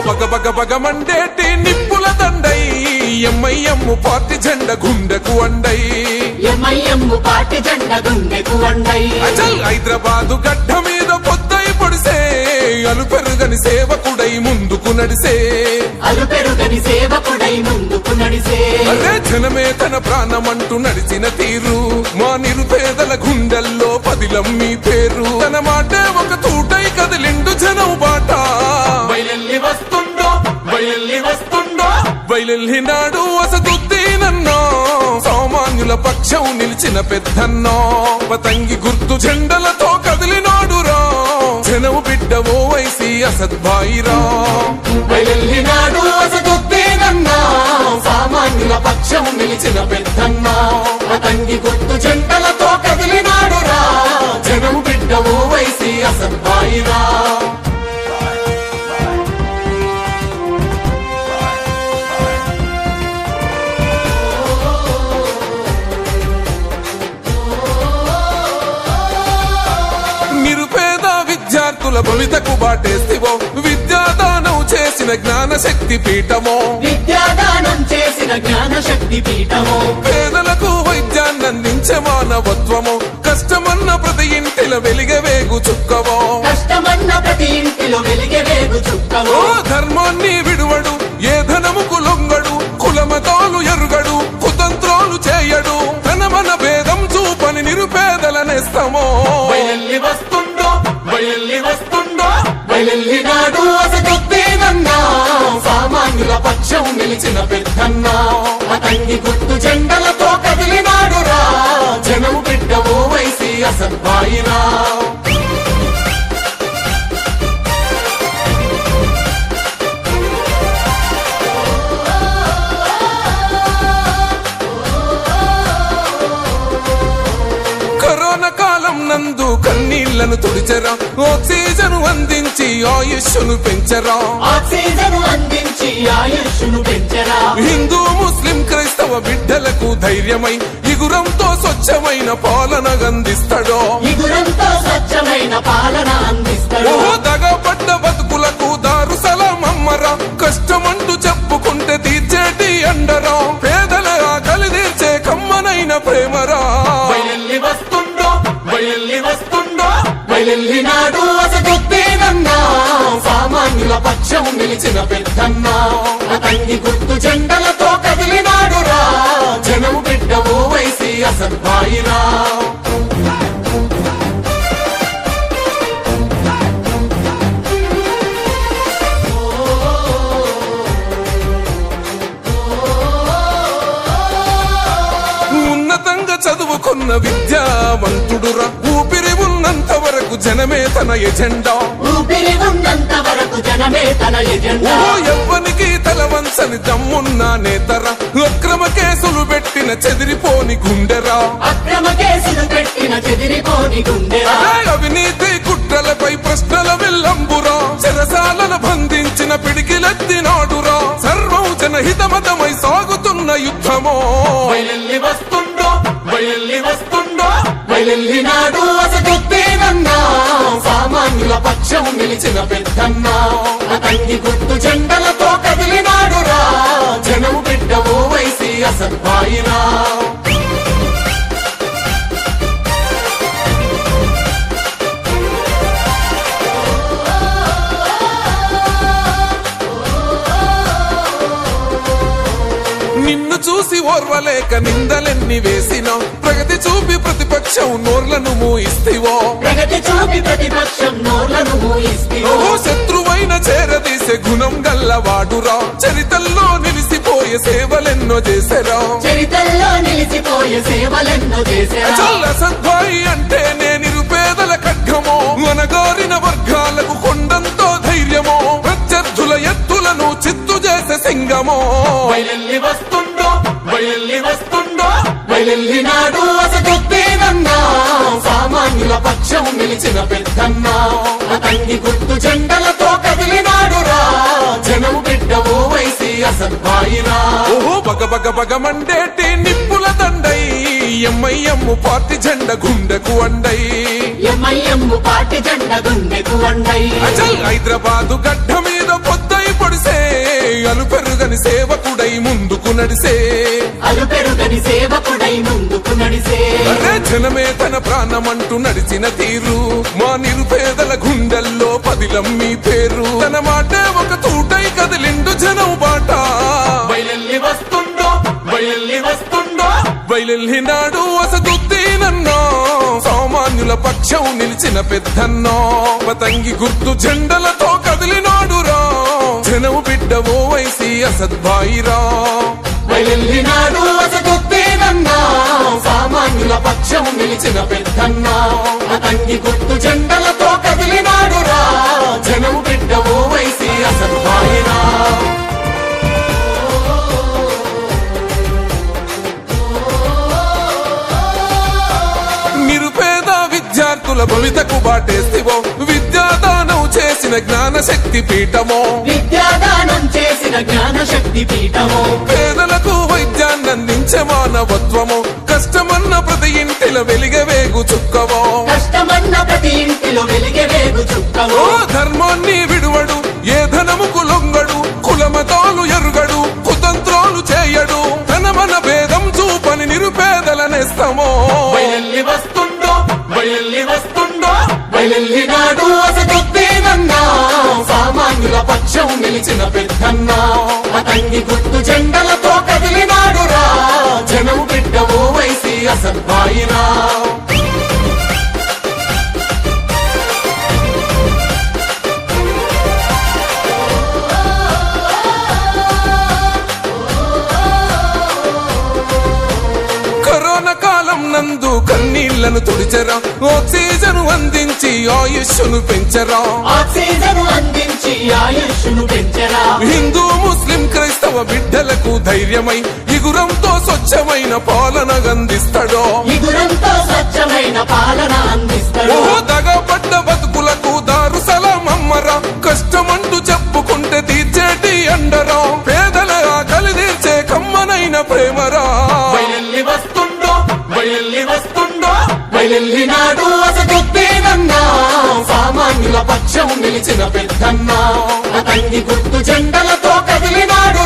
బగ బగ బగ మండేటి నిప్పుల దండై MIM party జెండ గుండెకు అండై ఎంఐఎం పార్టీ జెండ గుండెకు అండై అచల్ హైదరాబాదు గడ్డ మీద పొద్దై పొడిసే అలుపెరుగని సేవకుడై ముందుకు నడిసే అలుపెరుగని సేవకుడై ముందుకు నడిసే అదే జనమే తన ప్రాణమంటూ నడిచిన తీరు మా నిరుపేదల గుండెల్లో పదిలం మీ పేరు తన మాటే ఒక తూటై కదిలిండు జనం బాట బయలెల్లి వస్తుండో బయలెల్లి వస్తుండో బయలెల్లినాడు అసదుద్దీనన్నో సామాన్యుల పక్షం నిలిచిన పెద్దన్నో పతంగి గుర్తు జెండలతో కదిలినాడురా జనం బిడ్డ ఓ వైసీ అసద్భాయిరా బయలెల్లినాడు అసదుద్దీనన్నా సామాన్యుల పక్షం నిలిచిన పెద్దన్నా పతంగి గుర్తు జెండలతో కదిలినాడురా జనం బిడ్డ ఓ వైసీ అసద్భాయిరా విద్యార్థుల భవితకు బాటేస్తివో విద్యాదానం చేసిన జ్ఞాన శక్తి పీఠమో విద్యాదానం చేసిన జ్ఞాన శక్తి పీఠమో పేదలకు వైద్యాన్ని అందించే మానవత్వమో కష్టమన్న ప్రతి ఇంటిలో వెలిగే వేగు చుక్కవో కష్టమన్న ప్రతి ఇంటిలో వెలిగే వేగు చుక్కవో ధర్మాన్ని విడువడు ఏ ధనముకు లొంగడు కులమతాలు ఎరుగడు కుతంత్రాలు చేయడు ధనమన భేదం చూపని నిరుపేదల నేస్తమో బయలెల్లి వస్తుండో బయలెల్లి వస్తుండో బయలెల్లినాడు అసదుద్దీనన్నా సామాన్యుల పక్షం నిలిచిన పెద్దన్నా పతంగి గుర్తు జెండలతో కదిలినాడురా జనం బిడ్డ ఓ వైసీ అసద్భాయిరా నందు కన్నీళ్లను తుడిచరా ఆక్సిజన్ అందించి ఆయుష్ను పెంచరా ఆక్సిజన్ అందించి ఆయుష్ను పెంచరా హిందూ ముస్లిం క్రైస్తవ బిడ్డలకు ధైర్యమై ఇగురంతో స్వచ్ఛమైన పాలన అందిస్తాడో ఇగురంతో స్వచ్ఛమైన పాలన అందిస్తాడో దగపడ్డ బతుకులకు దారు సలాం అమ్మరా కష్టమంటూ చెప్పుకుంటే తీర్చేటి అండరా పేదల ఆకలి తీర్చే కమ్మనైన ప్రేమరా బయలెల్లి వస్తుండో బయలెల్లి వస్తుండో బయలెల్లినాడు అసదుద్దీనన్నా సామాన్యుల పక్షం నిలిచిన పెద్దన్నా పతంగి గుర్తు జెండలతో కదిలినాడురా జనం బిడ్డ ఓ వైసీ అసద్భాయిరా చదువుకున్న విద్యావంతుడురా ఊపిరి ఉన్నంత వరకు జనమే తన ఎజెండా ఊపిరి ఉన్నంత వరకు జనమే తన ఎజెండా ఎవ్వనికి తల వంచని దమ్మున్న నేతరా అక్రమ కేసులు పెట్టిన చెదిరిపోని గుండెరా అక్రమ కేసులు పెట్టిన చెదిరిపోని గుండెరా అవినీతి కుట్రలపై ప్రశ్నల విల్లంబురా చెరసాలన బంధించిన పిడికిలెత్తినాడురా సర్వం జనహితమతమై సాగుతున్న యుద్ధమో బయలెల్లి వస్తుండో బయలెల్లి వస్తుండో బయలెల్లినాడు అసదుద్దీనన్నా సామాన్యుల పక్షం నిలిచిన పెద్దన్నా పతంగి గుర్తు జెండలతో కదిలినాడురా జనం బిడ్డ ఓ వైసీ అసద్భాయిరా నిన్ను చూసి ఓర్వలేక నిందలెన్ని వేసినా ప్రగతి చూపి ప్రతిపక్షం నోర్లను మూయిస్తివో ప్రగతి చూపి ప్రతిపక్షం నోర్లను మూయిస్తివో శత్రువైన చేరదీసే గుణం గల్లవాడురా చరితల్లో నిలిసిపోయే సేవలెన్నో చేసరా చరితల్లో నిలిసిపోయే సేవలెన్నో చేసరా అసద్భాయి అంటే నే నిరుపేదల ఖడ్గమో అనగారిన వర్గాలకు కొండంతో ధైర్యమో ప్రత్యర్థుల ఎత్తులను చిత్తు చేసే సింగమో బయలెల్లి వస్తుండో బయలెల్లి వస్తుండో బయలెల్లినాడు అసదుద్దీనన్నా సామాన్యుల పక్షం నిలిచిన పెద్దన్నా పతంగి గుర్తు జెండలతో కదిలినాడురా జనం బిడ్డ ఓ వైసీ అసద్భాయిరా బగ బగ బగ మండేటి నిప్పుల దండై ఎంఐఎం పార్టీ జెండ గుండెకు అండై ఎంఐఎం పార్టీ జెండ గుండెకు అండై హైదరాబాదు గడ్డ మీద పొద్దై పొడిసే ముందుకు నడిసే అలుపెరుగని సేవకుడై ముందుకు నడిసే అరే జనమే తన ప్రాణమంటూ నడిచిన తీరు మా నిరుపేదల గుండెల్లో పదిలం మీ పేరు తన మాటే ఒక తూటై కదిలిండు జనం బాట బయలెల్లి వస్తుండో బయలెల్లి వస్తుండో బయలెల్లినాడు అసదుద్దీనన్నో సామాన్యుల పక్షం నిలిచిన పెద్దన్నో పతంగి గుర్తు జెండలతో కదిలినాడురా జనం బిడ్డ ఓ వైసి అసద్బాయిరా బయలెల్లినాడు అసదుద్దీనన్నా సామాన్యుల పక్షం నిలిచిన పెద్దన్నా అతంగి గుర్తు జెండలతో కదిలినాడురా జనం బిడ్డ ఓ వైసి అసద్బాయిరా నిరుపేద విద్యార్థుల భవితకు బాటేస్తివో విద్యాదానం చేసిన జ్ఞాన శక్తి పీఠమో విద్యాదానం చేసిన జ్ఞాన శక్తి పీఠము పేదలకు వైద్యాన్ని అందించే మానవత్వము కష్టమన్న ప్రతి ఇంటిలో వెలిగే వేగు చుక్కవో కష్టమన్న ప్రతి ఇంటిలో వెలిగే వేగు చుక్కవు ఓ ధర్మాన్ని విడువడు ఏ ధనముకు లొంగడు కులమతాలు ఎరుగడు కుతంత్రాలు చేయడు తన మన భేదం చూపని నిరుపేదల నేస్తమో బయలెల్లి వస్తుండో బయలెల్లి వస్తుండో బయలెల్లినాడు అసదుద్దీనన్నా సామాన్యుల పక్షం నిలిచిన పెద్దన్నా అతంగి గుర్తు జెండలతో కదిలినాడురా జనం బిడ్డ ఓ వైసి అసద్బాయిరా కరోనా కాలం నందు కన్నీళ్లను తుడిచరా ఆక్సిజన్ అందించి ఆయుష్ను పెంచరా ఆక్సిజన్ అందించి ఆయుష్ను పెంచరా హిందూ ముస్లిం క్రైస్తవ బిడ్డలకు ధైర్యమై ఇగురంతో స్వచ్ఛమైన పాలన అందిస్తాడో ఇగురంతో స్వచ్ఛమైన పాలన అందిస్తాడు ఓ దగపడ్డ బతుకులకు దారు సలాం అమ్మరా కష్టమంటూ చెప్పుకుంటే తీర్చేటి అండరా పేదల ఆకలి తీర్చే కమ్మనైన ప్రేమరా బయలెల్లి వస్తుండో బయలెల్లి వస్తుండో బయలెల్లినాడు అసదుద్దీనన్నా సామాన్యుల పక్షం నిలిచిన పెద్దన్నా అతంగి గుర్తు జెండల